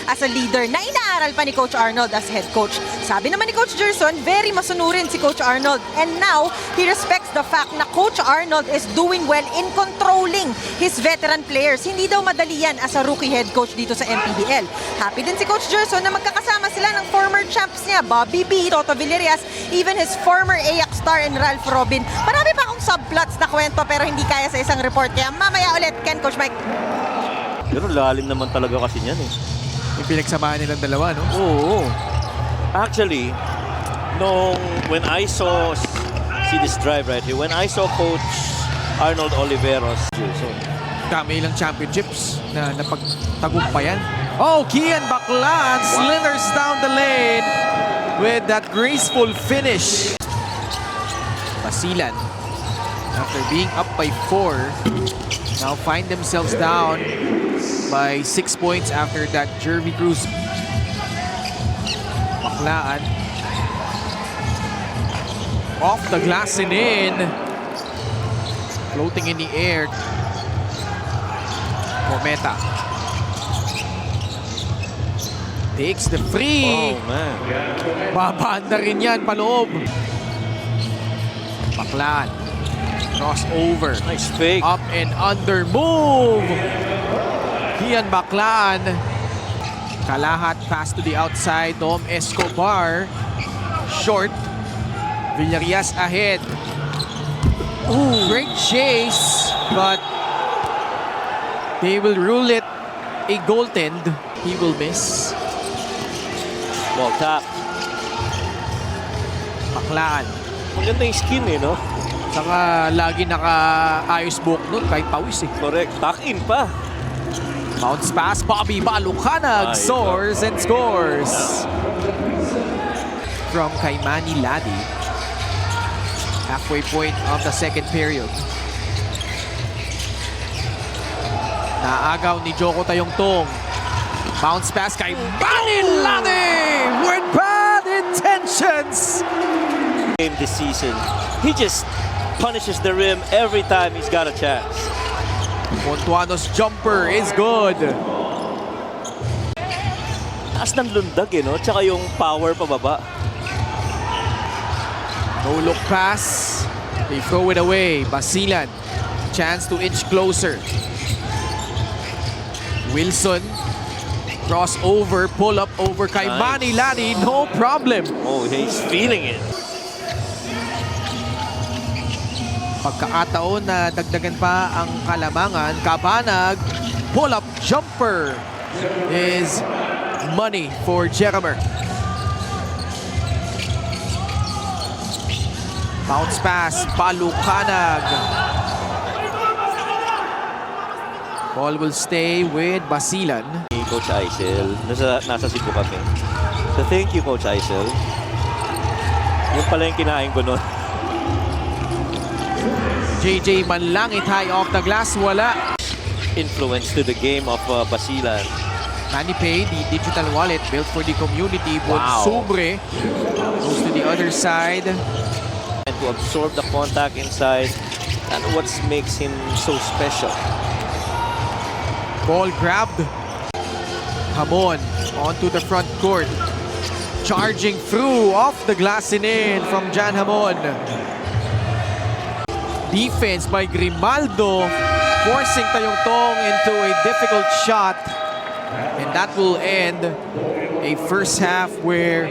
as a leader na inaaral pa ni Coach Arnold as head coach. Sabi naman ni Coach Gerson, very masunurin si Coach Arnold. And now, he respects the fact na Coach Arnold is doing well in controlling his veteran players. Hindi daw madali yan as a rookie head coach dito sa MPBL. Happy din si Coach Gerson na magkakasama sila ng former champs niya, Bobby B, Toto Villarias, even his former Ajax star and Ralph Robin. Marami pa akong subplots na kwento pero hindi kaya sa isang report. Kaya mamaya ulit, Ken, Coach Mike. Pero lalim naman talaga kasi niyan eh. Yung pinagsamahan nilang dalawa, no? Oo. Actually, when I saw, see this drive right here, when I saw Coach Arnold Oliveros, so, Dami ilang championships na napagtagumpayan. Oh, Kian Baclan slithers down the lane with that graceful finish. Basilan, after being up by 4, now find themselves down by 6 points after that Jervy Cruz. Baclaan. Off the glass and in. Floating in the air. Cometa. Takes the free. oh man. Babanda rin yan, paloob. Baclan. Crossover. Nice fake. Up and under move. Kian Baclan. Kalahat pass to the outside. Dom Escobar. Short. Villarias ahead. Ooh, great chase. But they will rule it a goaltend. He will miss. Well tap. Baclan. Maganda yung skin eh, no? Saka lagi naka-ayos buhok nun kahit pawis eh. Correct. Back in pa. Bounce pass, Bobby Balucanag soars and scores. From kay Manny Ladi. Halfway point of the second period. Naagaw ni Joko Tayongtong. Bounce pass kay Manny Ladi with bad intentions. Game this season. He just punishes the rim every time he's got a chance. Montuano's jumper is good. Taas ng lundag eh, no? Tsaka yung power pababa. No look pass. They throw it away. Basilan. Chance to inch closer. Wilson. Crossover. Pull up over kay Nice. Manny Ladi. No problem. Oh, he's feeling it. Pagkakataon na dagdagan pa ang kalamangan. Kabanag. Pull up jumper is money for Jeramer. Bounce pass, Balucanag. Ball will stay with Basilan. Coach Aisel, nasa Cebu kami. So thank you, Coach Aisel. Yung pala yung kinain ko nun. JJ Manlangit high off the glass, wala. Influence to the game of Basilan. ManiPay, the digital wallet built for the community. Wow. Sobre goes to the other side. And to absorb the contact inside, and what makes him so special. Ball grabbed. Hamon onto the front court. Charging through off the glass and in from Jan Hamon. Defense by Grimaldo, forcing Tayongtong into a difficult shot. And that will end a first half where